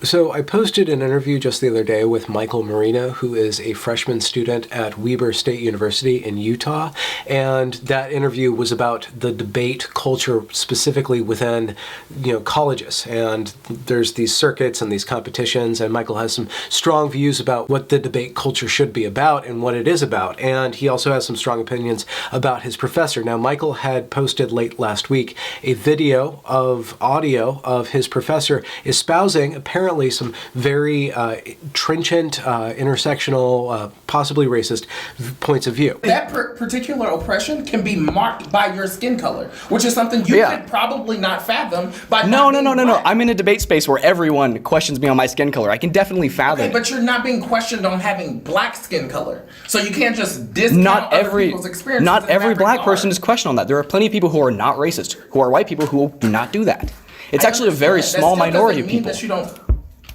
So I posted an interview just the other day with Michael Marino, who is a freshman student at Weber State University in Utah. And that interview was about the debate culture specifically within, colleges. And there's these circuits and these competitions, and Michael has some strong views about what the debate culture should be about and what it is about. And he also has some strong opinions about his professor. Now, Michael had posted late last week a video of audio of his professor espousing apparently some very trenchant, intersectional, possibly racist points of view. That particular oppression can be marked by your skin color, which is something you could probably not fathom by No. I'm in a debate space where everyone questions me on my skin color. I can definitely fathom. Okay, but you're not being questioned on having black skin color, so you can't just discount other people's experiences. Not every black person is questioned on that. There are plenty of people who are not racist, who are white people who do not do that. It's actually a very small minority of people. That you don't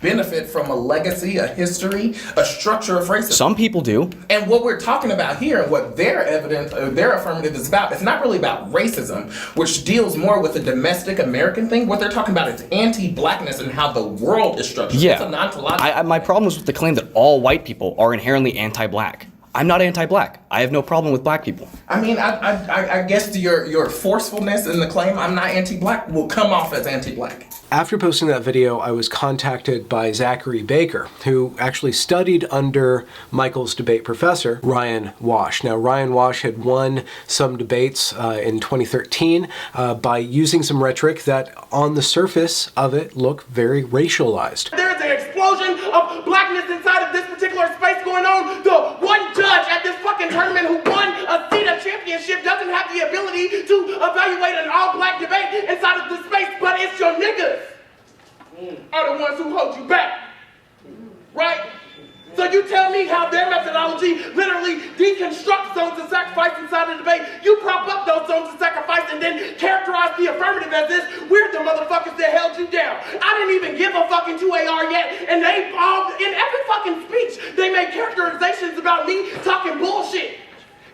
benefit from a legacy, a history, a structure of racism. Some people do. And what we're talking about here, and what their affirmative is about, it's not really about racism, which deals more with the domestic American thing. What they're talking about is anti-blackness and how the world is structured. Yeah. It's an ontological. My problem is with the claim that all white people are inherently anti-black. I'm not anti-black. I have no problem with black people. I mean, I guess your forcefulness in the claim, I'm not anti-black, will come off as anti-black. After posting that video, I was contacted by Zachary Baker, who actually studied under Michael's debate professor, Ryan Wash. Now, Ryan Wash had won some debates in 2013 by using some rhetoric that, on the surface of it, looked very racialized. There's an explosion of blackness inside of this particular space going on. The one judge at this fucking tournament who won a seat of championship doesn't have the ability to evaluate an all-black debate inside of the space, but it's your niggas are the ones who hold you back, right? So you tell me how their methodology literally deconstructs zones of sacrifice inside the debate. You prop up those zones of sacrifice and then characterize the affirmative as this. We're the motherfuckers that held you down. I didn't even give a fucking 2AR yet, and they all, in every fucking speech, they made characterizations about me talking bullshit.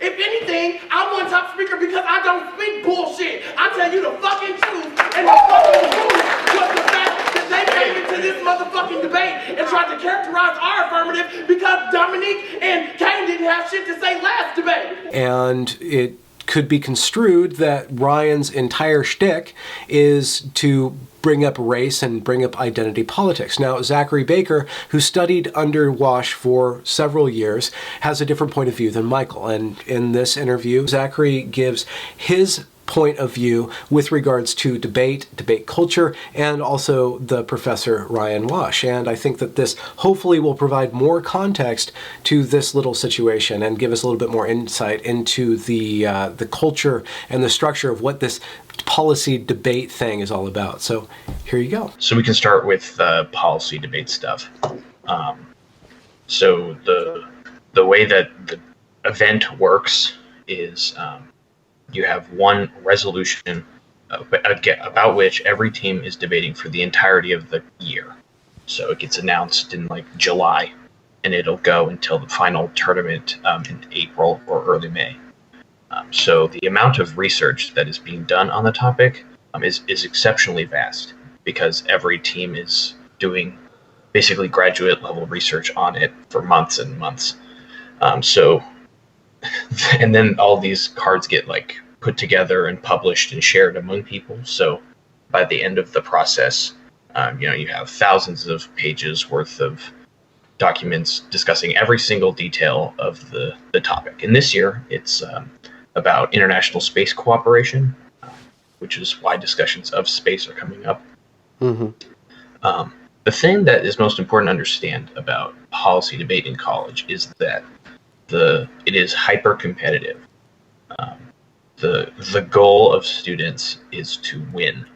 If anything, I'm one top speaker because I don't speak bullshit. I tell you the fucking truth, and the fucking truth was the fact that they came into this motherfucking debate and tried to characterize our affirmative because Dominique and Kane didn't have shit to say last debate. And it could be construed that Ryan's entire shtick is to bring up race and bring up identity politics. Now, Zachary Baker, who studied under Wash for several years, has a different point of view than Michael. And in this interview, Zachary gives his point of view with regards to debate culture, and also the professor Ryan Wash. And I think that this hopefully will provide more context to this little situation and give us a little bit more insight into the culture and the structure of what this policy debate thing is all about. So here you go. So we can start with policy debate stuff. So the way that the event works is you have one resolution about which every team is debating for the entirety of the year. So it gets announced in like July, and it'll go until the final tournament in April or early May. So the amount of research that is being done on the topic is exceptionally vast, because every team is doing basically graduate level research on it for months and months. And then all these cards get like put together and published and shared among people. So by the end of the process, you have thousands of pages worth of documents discussing every single detail of the topic. And this year, it's about international space cooperation, which is why discussions of space are coming up. Mm-hmm. The thing that is most important to understand about policy debate in college is that it is hyper competitive. The goal of students is to win,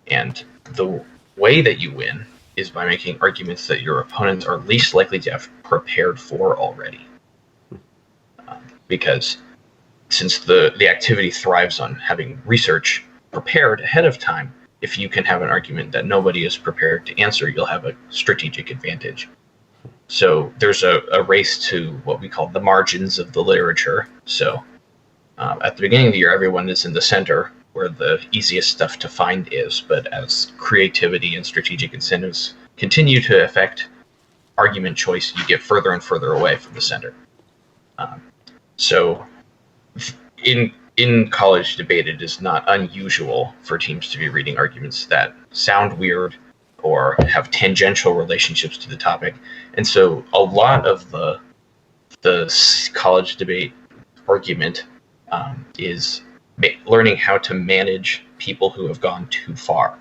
and the way that you win is by making arguments that your opponents are least likely to have prepared for already. Because since the activity thrives on having research prepared ahead of time, if you can have an argument that nobody is prepared to answer, you'll have a strategic advantage. So there's a race to what we call the margins of the literature. So at the beginning of the year, everyone is in the center where the easiest stuff to find is, but as creativity and strategic incentives continue to affect argument choice, you get further and further away from the center. So in college debate, it is not unusual for teams to be reading arguments that sound weird or have tangential relationships to the topic. And so a lot of the college debate argument is learning how to manage people who have gone too far.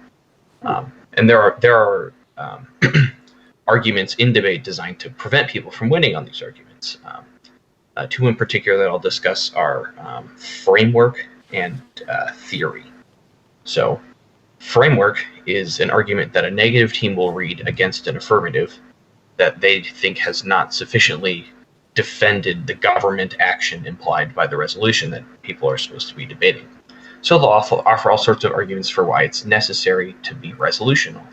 And there are arguments in debate designed to prevent people from winning on these arguments. Two in particular that I'll discuss are framework and theory. So framework is an argument that a negative team will read against an affirmative that they think has not sufficiently defended the government action implied by the resolution that people are supposed to be debating. So they'll offer all sorts of arguments for why it's necessary to be resolutional,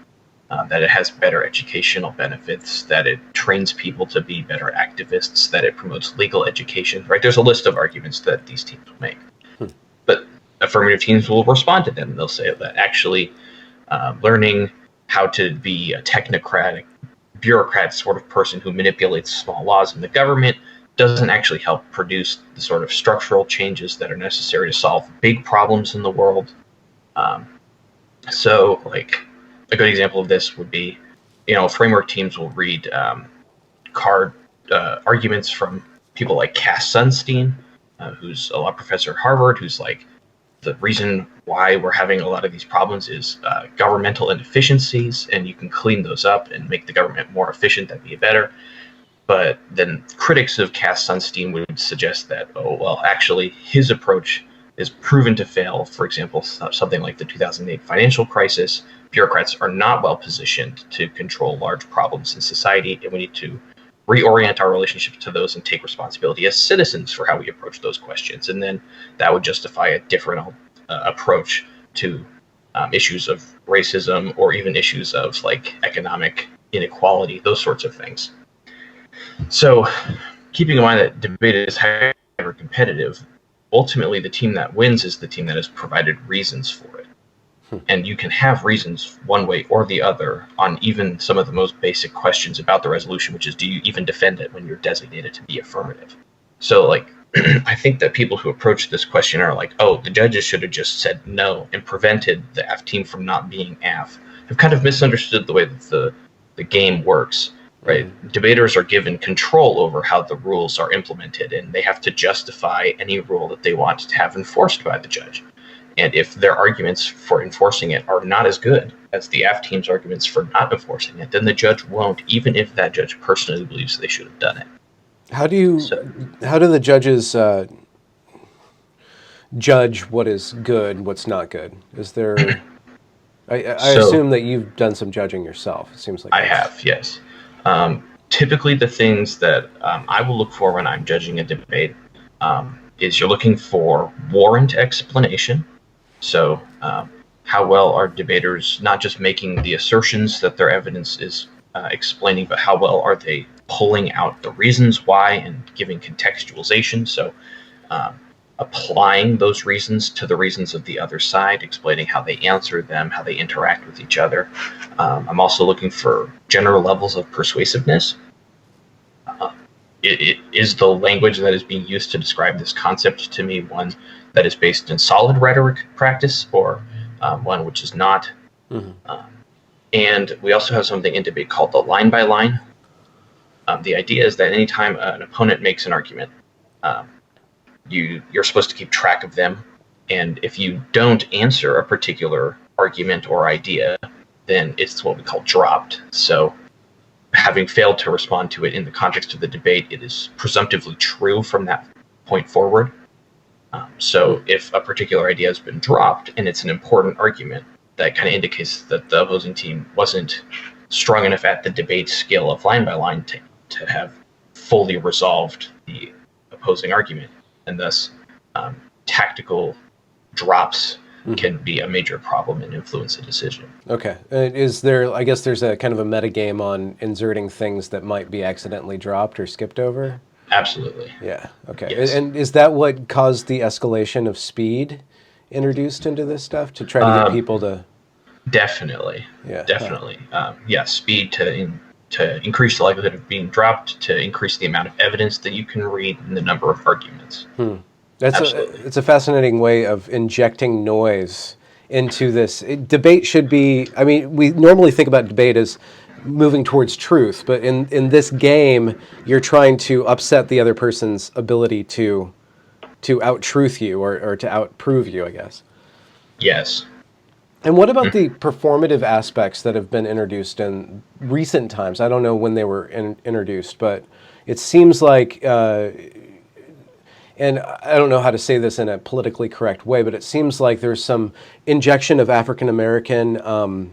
that it has better educational benefits, that it trains people to be better activists, that it promotes legal education, right? There's a list of arguments that these teams will make. But affirmative teams will respond to them. They'll say that actually learning how to be a technocratic, bureaucrat sort of person who manipulates small laws in the government doesn't actually help produce the sort of structural changes that are necessary to solve big problems in the world. So, like, a good example of this would be, framework teams will read arguments from people like Cass Sunstein, who's a law professor at Harvard, who's like, the reason why we're having a lot of these problems is governmental inefficiencies, and you can clean those up and make the government more efficient. That'd be better. But then critics of Cass Sunstein would suggest that, actually, his approach is proven to fail. For example, something like the 2008 financial crisis. Bureaucrats are not well positioned to control large problems in society, and we need to reorient our relationship to those and take responsibility as citizens for how we approach those questions. And then that would justify a different approach to issues of racism or even issues of like economic inequality, those sorts of things. So keeping in mind that debate is hyper competitive, ultimately the team that wins is the team that has provided reasons for it. And you can have reasons one way or the other on even some of the most basic questions about the resolution, which is, do you even defend it when you're designated to be affirmative? So, like, I think that people who approach this question are like, the judges should have just said no and prevented the AF team from not being AF. Have kind of misunderstood the way that the game works, right? Debaters are given control over how the rules are implemented, and they have to justify any rule that they want to have enforced by the judge. And if their arguments for enforcing it are not as good as the AF team's arguments for not enforcing it, then the judge won't, even if that judge personally believes they should have done it. How do the judges judge what is good, what's not good? Is there? I assume that you've done some judging yourself. It seems like I have, yes. Typically, the things that I will look for when I'm judging a debate is you're looking for warrant explanation. So how well are debaters not just making the assertions that their evidence is explaining, but how well are they pulling out the reasons why and giving contextualization? So applying those reasons to the reasons of the other side, explaining how they answer them, how they interact with each other. I'm also looking for general levels of persuasiveness. It is the language that is being used to describe this concept to me one that is based in solid rhetoric practice or one which is not. And we also have something in debate called the line by line. The idea is that anytime an opponent makes an argument, you're supposed to keep track of them. And if you don't answer a particular argument or idea, then it's what we call dropped. So having failed to respond to it in the context of the debate, it is presumptively true from that point forward. So if a particular idea has been dropped and it's an important argument, that kind of indicates that the opposing team wasn't strong enough at the debate scale of line by line to have fully resolved the opposing argument. And thus, tactical drops can be a major problem and influence a decision. Okay. Is there, I guess there's a kind of a metagame on inserting things that might be accidentally dropped or skipped over? Absolutely. Yeah. Okay. Yes. And is that what caused the escalation of speed introduced into this stuff, to try to get people to... Definitely, Yeah. definitely. Yeah, speed to increase the likelihood of being dropped, to increase the amount of evidence that you can read, and the number of arguments. Absolutely. It's a fascinating way of injecting noise into this. Debate should be, I mean, we normally think about debate as moving towards truth, but in this game, you're trying to upset the other person's ability to out-truth you or to out-prove you, I guess. Yes. And what about the performative aspects that have been introduced in recent times? I don't know when they were introduced, but it seems like, and I don't know how to say this in a politically correct way, but it seems like there's some injection of African American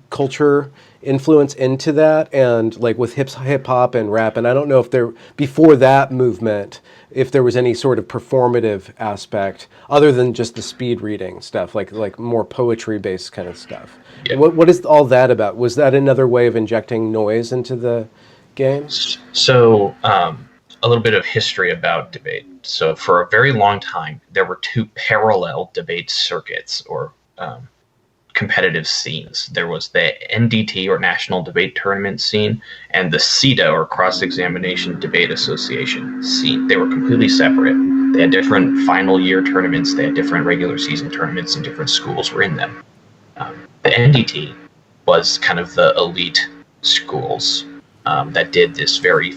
culture influence into that, and like with hip hop and rap. And I don't know if there before that movement, if there was any sort of performative aspect other than just the speed reading stuff, like more poetry based kind of stuff. Yeah. What is all that about? Was that another way of injecting noise into the game? So, a little bit of history about debate. So, for a very long time, there were two parallel debate circuits or competitive scenes. There was the NDT or National Debate Tournament scene and the CETA or Cross Examination Debate Association scene. They were completely separate. They had different final year tournaments, they had different regular season tournaments, and different schools were in them. The NDT was kind of the elite schools that did this very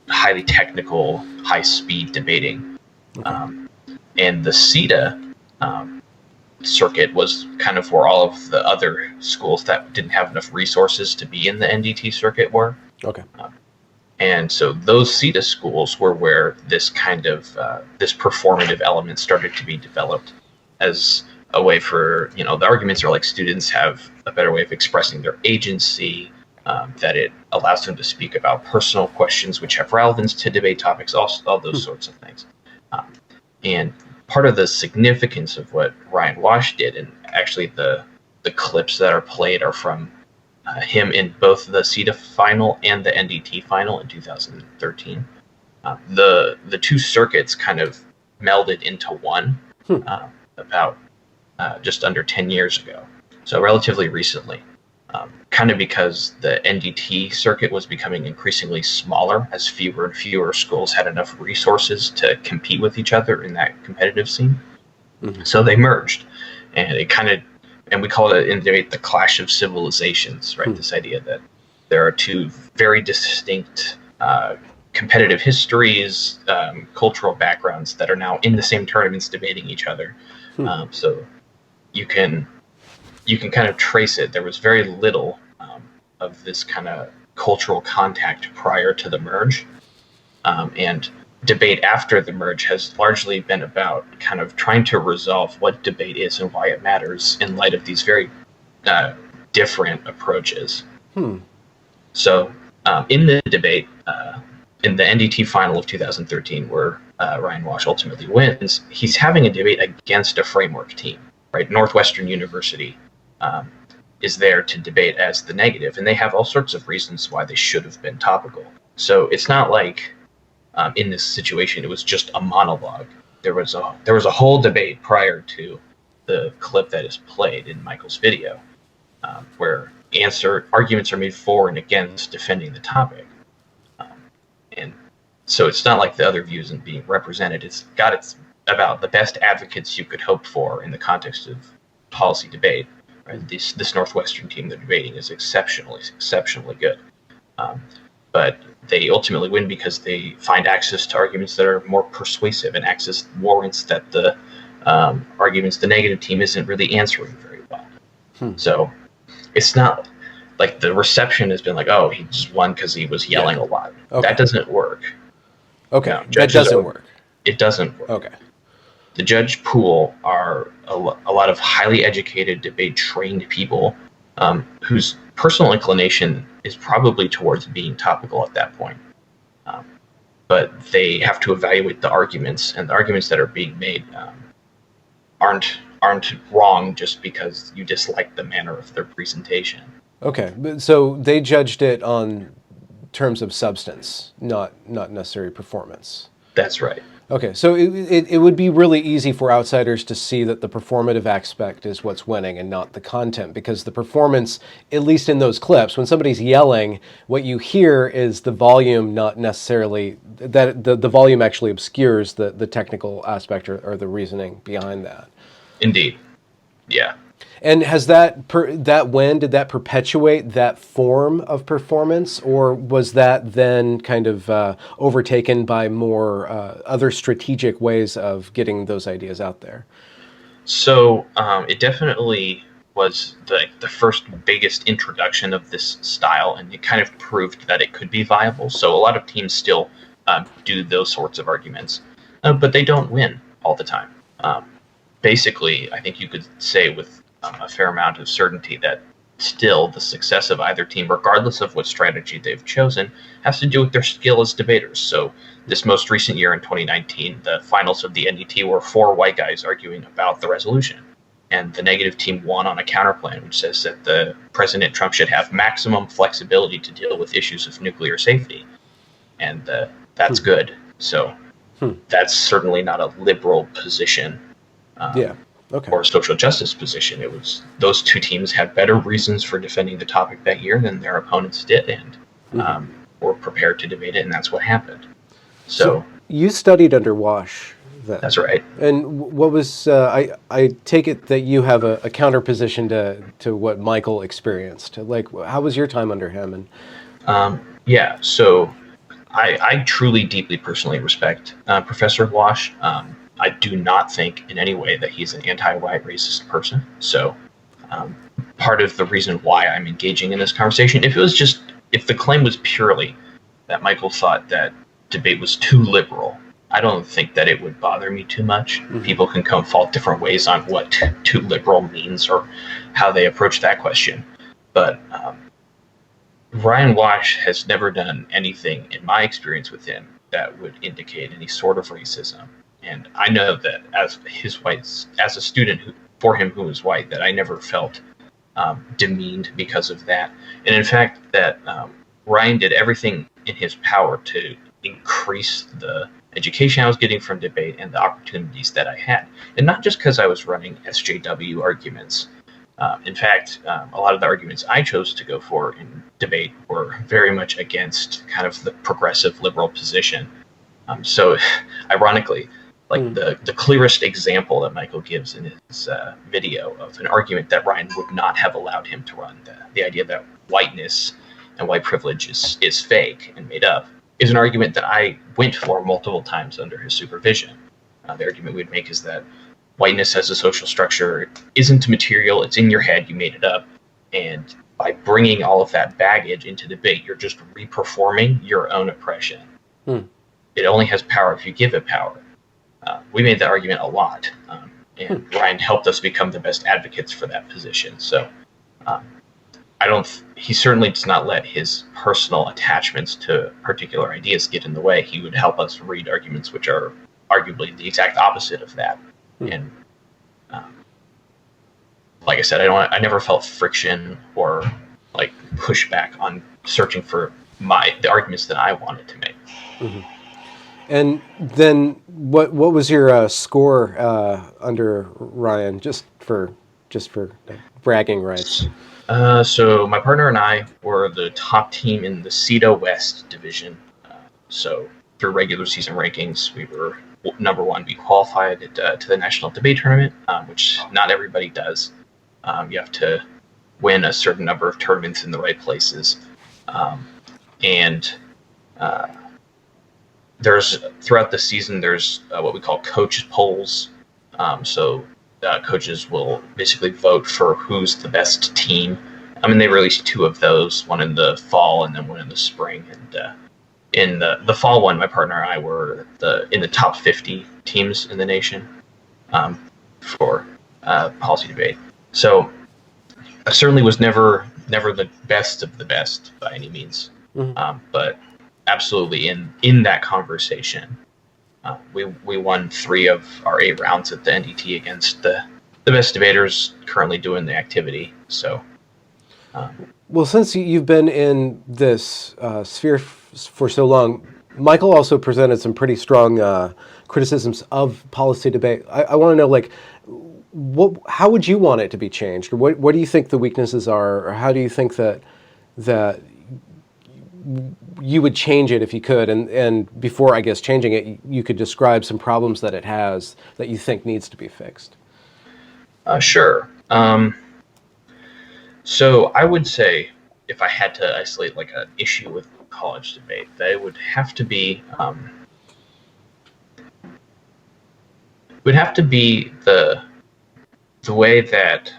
highly technical, high-speed debating. And the CETA circuit was kind of where all of the other schools that didn't have enough resources to be in the NDT circuit were. Okay. And so those CETA schools were where this kind of this performative element started to be developed as a way for, the arguments are like students have a better way of expressing their agency, that it allows them to speak about personal questions which have relevance to debate topics, all those sorts of things. And part of the significance of what Ryan Wash did, and actually the clips that are played are from him in both the CETA final and the NDT final in 2013. The two circuits kind of melded into one about just under 10 years ago, so relatively recently. Kind of because the NDT circuit was becoming increasingly smaller as fewer and fewer schools had enough resources to compete with each other in that competitive scene. So they merged, and and we call it in debate the clash of civilizations, right? This idea that there are two very distinct competitive histories, cultural backgrounds that are now in the same tournaments debating each other. So you can kind of trace it. There was very little of this kind of cultural contact prior to the merge. And debate after the merge has largely been about kind of trying to resolve what debate is and why it matters in light of these very different approaches. So in the debate, in the NDT final of 2013, where Ryan Wash ultimately wins, he's having a debate against a framework team, right? Northwestern University is there to debate as the negative, and they have all sorts of reasons why they should have been topical. So it's not like in this situation it was just a monologue. There was a whole debate prior to the clip that is played in Michael's video, where arguments are made for and against defending the topic, and so it's not like the other views isn't being represented. It's about the best advocates you could hope for in the context of policy debate. Right? This Northwestern team they're debating is exceptionally good. But they ultimately win because they find access to arguments that are more persuasive, and access warrants that the arguments the negative team isn't really answering very well. So it's not like the reception has been like, oh, he just won because he was yelling a lot. Okay. That doesn't work. Okay, that doesn't work. It doesn't work. Okay. The judge pool are a lot of highly educated, debate-trained people whose personal inclination is probably towards being topical at that point. But they have to evaluate the arguments, and the arguments that are being made aren't wrong just because you dislike the manner of their presentation. Okay, so they judged it on terms of substance, not necessarily performance. That's right. Okay, so it would be really easy for outsiders to see that the performative aspect is what's winning and not the content, because the performance, at least in those clips, when somebody's yelling, what you hear is the volume, not necessarily, that the volume actually obscures the technical aspect or the reasoning behind that. Indeed. Yeah. And has did that perpetuate that form of performance, or was that then kind of overtaken by more other strategic ways of getting those ideas out there? So it definitely was the first biggest introduction of this style, and it kind of proved that it could be viable. So a lot of teams still do those sorts of arguments, but they don't win all the time. Basically, I think you could say with a fair amount of certainty that still the success of either team, regardless of what strategy they've chosen, has to do with their skill as debaters. So this most recent year in 2019, the finals of the NDT were 4 white guys arguing about the resolution. And the negative team won on a counterpoint, which says that the President Trump should have maximum flexibility to deal with issues of nuclear safety. And that's good. So that's certainly not a liberal position. Yeah. Okay. Or a social justice position. It was those two teams had better reasons for defending the topic that year than their opponents did, and were prepared to debate it, and that's what happened. So you studied under Wash then. That's right. And what was I take it that you have a counterposition to what Michael experienced. Like, how was your time under him? And yeah, so I truly, deeply, personally respect Professor Wash. I do not think in any way that he's an anti-white racist person. So part of the reason why I'm engaging in this conversation, if the claim was purely that Michael thought that debate was too liberal, I don't think that it would bother me too much. Mm-hmm. People can come fault different ways on what too liberal means or how they approach that question. But Ryan Wash has never done anything, in my experience with him, that would indicate any sort of racism. And I know that as a student for him who was white, that I never felt demeaned because of that. And in fact, that Ryan did everything in his power to increase the education I was getting from debate and the opportunities that I had. And not just because I was running SJW arguments. In fact, a lot of the arguments I chose to go for in debate were very much against kind of the progressive liberal position. So ironically, the clearest example that Michael gives in his video of an argument that Ryan would not have allowed him to run, the idea that whiteness and white privilege is fake and made up, is an argument that I went for multiple times under his supervision. The argument we'd make is that whiteness as a social structure isn't material, it's in your head, you made it up, and by bringing all of that baggage into debate, you're just reperforming your own oppression. It only has power if you give it power. We made that argument a lot, and Ryan helped us become the best advocates for that position. So he certainly does not let his personal attachments to particular ideas get in the way. He would help us read arguments which are arguably the exact opposite of that. And like I said, I never felt friction or like pushback on searching for the arguments that I wanted to make. Mm-hmm. And then, what was your score under Ryan? Just for bragging rights. So my partner and I were the top team in the CETA West division. So through regular season rankings, we were number one. We qualified to the national debate tournament, which not everybody does. You have to win a certain number of tournaments in the right places, and there's throughout the season there's what we call coach polls. So coaches will basically vote for who's the best team. I mean, they released 2 of those, one in the fall and then one in the spring. And in the fall one, my partner and I were in the top 50 teams in the nation for policy debate. So I certainly was never the best of the best by any means, but absolutely in that conversation, we won 3 of our 8 rounds at the NDT against the best debaters currently doing the activity. So, well, since you've been in this sphere for so long, Michael also presented some pretty strong criticisms of policy debate. I want to know, like, how would you want it to be changed? Or what do you think the weaknesses are, or how do you think that you would change it if you could? And before, I guess, changing it, you could describe some problems that it has that you think needs to be fixed. Sure. So I would say, if I had to isolate like an issue with college debate, that it would have to be the way that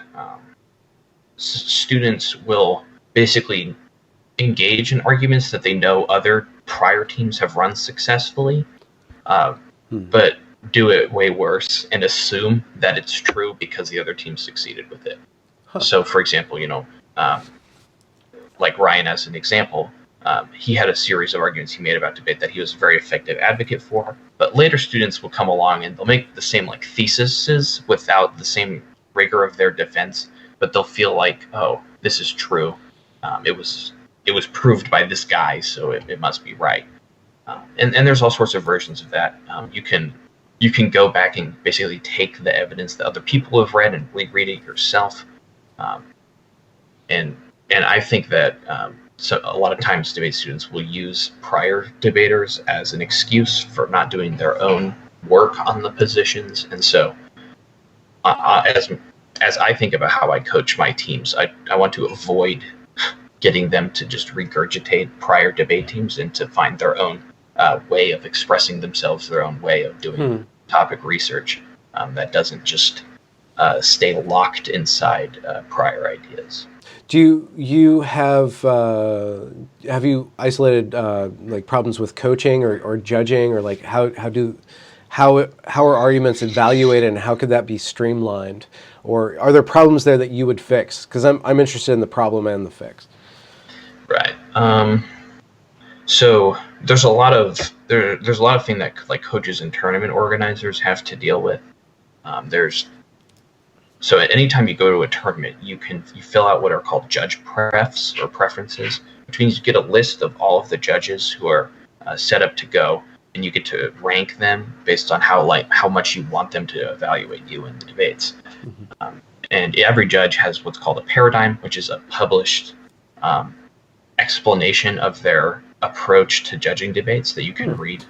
students will basically engage in arguments that they know other prior teams have run successfully, but do it way worse and assume that it's true because the other team succeeded with it. So, for example, like Ryan as an example, he had a series of arguments he made about debate that he was a very effective advocate for, but later students will come along and they'll make the same like theses without the same rigor of their defense, but they'll feel like, oh, this is true. It was proved by this guy, so it must be right. And there's all sorts of versions of that. You can go back and basically take the evidence that other people have read and reread it yourself. And I think that so a lot of times debate students will use prior debaters as an excuse for not doing their own work on the positions. And so as I think about how I coach my teams, I want to avoid getting them to just regurgitate prior debate teams and to find their own way of expressing themselves, their own way of doing topic research that doesn't just stay locked inside prior ideas. Do you have you isolated like problems with coaching or judging, or like how are arguments evaluated and how could that be streamlined, or are there problems there that you would fix? Because I'm interested in the problem and the fix. Right. So there's a lot of things that like coaches and tournament organizers have to deal with. So anytime you go to a tournament, you fill out what are called judge prefs or preferences, which means you get a list of all of the judges who are set up to go, and you get to rank them based on how much you want them to evaluate you in the debates. And every judge has what's called a paradigm, which is a published explanation of their approach to judging debates that you can read.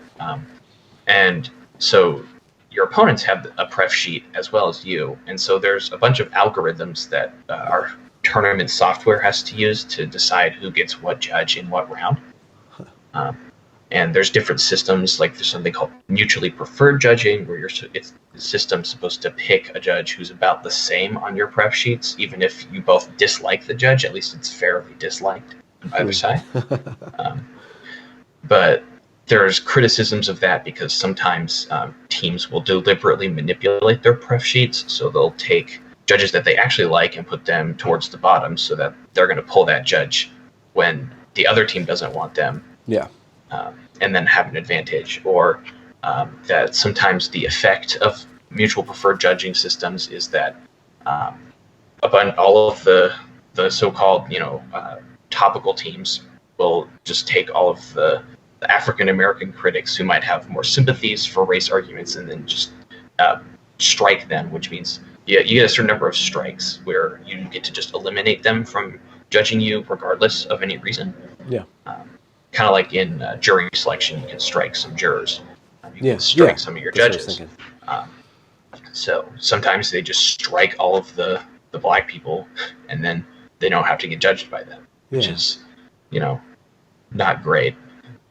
And so your opponents have a pref sheet as well as you. And so there's a bunch of algorithms that our tournament software has to use to decide who gets what judge in what round. And there's different systems, like there's something called mutually preferred judging, where the system's supposed to pick a judge who's about the same on your pref sheets, even if you both dislike the judge, at least it's fairly disliked on either side. But there's criticisms of that because sometimes teams will deliberately manipulate their pref sheets, so they'll take judges that they actually like and put them towards the bottom so that they're going to pull that judge when the other team doesn't want them. Yeah. And then have an advantage. Or that sometimes the effect of mutual preferred judging systems is that all of the so-called topical teams will just take all of the African American critics who might have more sympathies for race arguments and then just strike them, which means you get a certain number of strikes where you get to just eliminate them from judging you regardless of any reason. Yeah. Kind of like in jury selection, you can strike some jurors. You can strike some of your judges. So sometimes they just strike all of the black people, and then they don't have to get judged by them, which is, not great.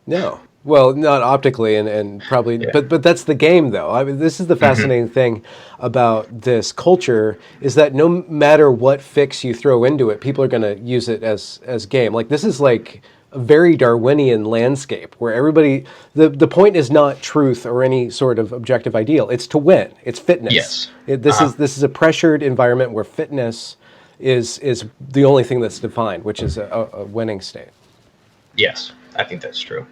No. Well, not optically, and probably, but that's the game, though. I mean, this is the fascinating thing about this culture, is that no matter what fix you throw into it, people are going to use it as game. Like, this is like a very Darwinian landscape where everybody, the point is not truth or any sort of objective ideal. It's to win. It's fitness. Yes. This is a pressured environment where fitness is the only thing that's defined, which is a winning state. Yes, I think that's true.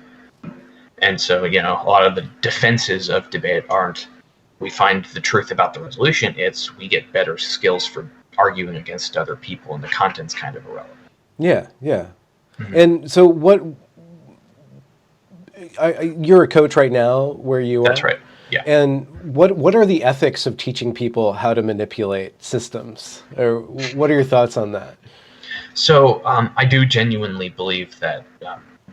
And so, a lot of the defenses of debate aren't, we find the truth about the resolution, it's we get better skills for arguing against other people, and the content's kind of irrelevant. Yeah, yeah. And so You're a coach right now where you are? That's right. Yeah. And what are the ethics of teaching people how to manipulate systems? Or what are your thoughts on that? So I do genuinely believe that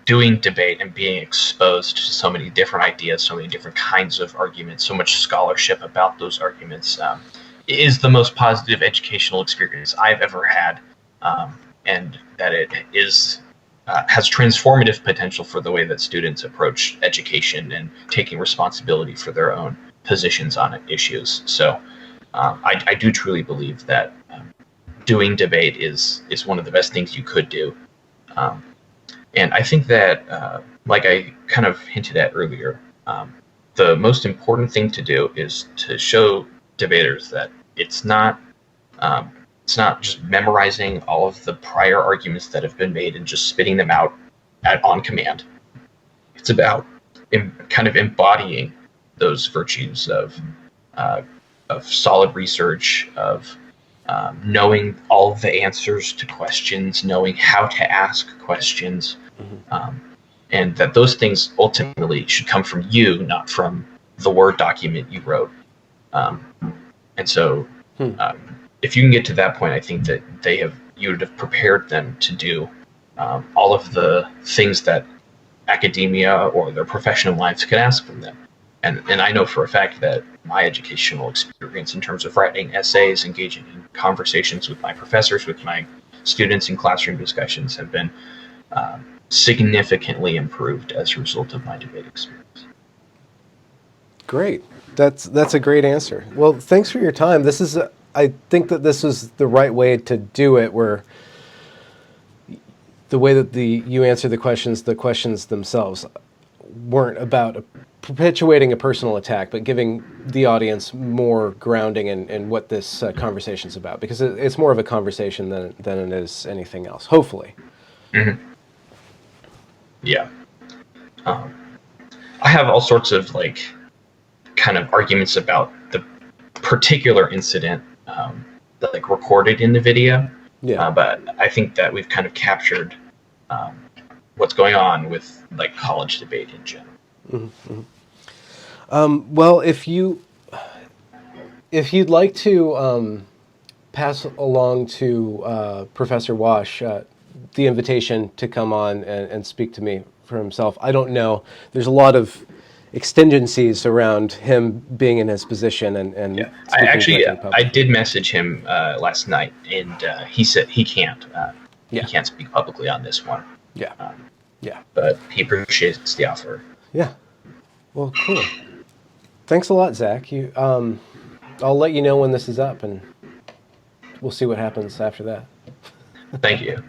doing debate and being exposed to so many different ideas, so many different kinds of arguments, so much scholarship about those arguments is the most positive educational experience I've ever had, and that it is has transformative potential for the way that students approach education and taking responsibility for their own positions on issues. So I do truly believe that doing debate is one of the best things you could do. And I think that, like I kind of hinted at earlier, the most important thing to do is to show debaters that it's not just memorizing all of the prior arguments that have been made and just spitting them out on command. It's about kind of embodying those virtues of solid research, of knowing all of the answers to questions, knowing how to ask questions, and that those things ultimately should come from you, not from the Word document you wrote. And so, if you can get to that point, I think that you would have prepared them to do all of the things that academia or their professional lives could ask from them. And I know for a fact that my educational experience in terms of writing essays, engaging in conversations with my professors, with my students in classroom discussions have been significantly improved as a result of my debate experience. Great. That's a great answer. Well, thanks for your time. I think that this is the right way to do it, where the way that you answer the questions themselves weren't about perpetuating a personal attack, but giving the audience more grounding in what this conversation's about, because it's more of a conversation than it is anything else, hopefully. Mm-hmm. Yeah. I have all sorts of kind of arguments about the particular incident that recorded in the video. Yeah. But I think that we've kind of captured what's going on with college debate in general. Mm-hmm. Well, if you'd like to pass along to Professor Wash the invitation to come on and speak to me for himself. I don't know. There's a lot of exigencies around him being in his position and yeah. I did message him last night, and he said he can't. He can't speak publicly on this one. Yeah. Yeah. But he appreciates the offer. Yeah. Well, cool. Thanks a lot, Zach. I'll let you know when this is up, and we'll see what happens after that. Thank you.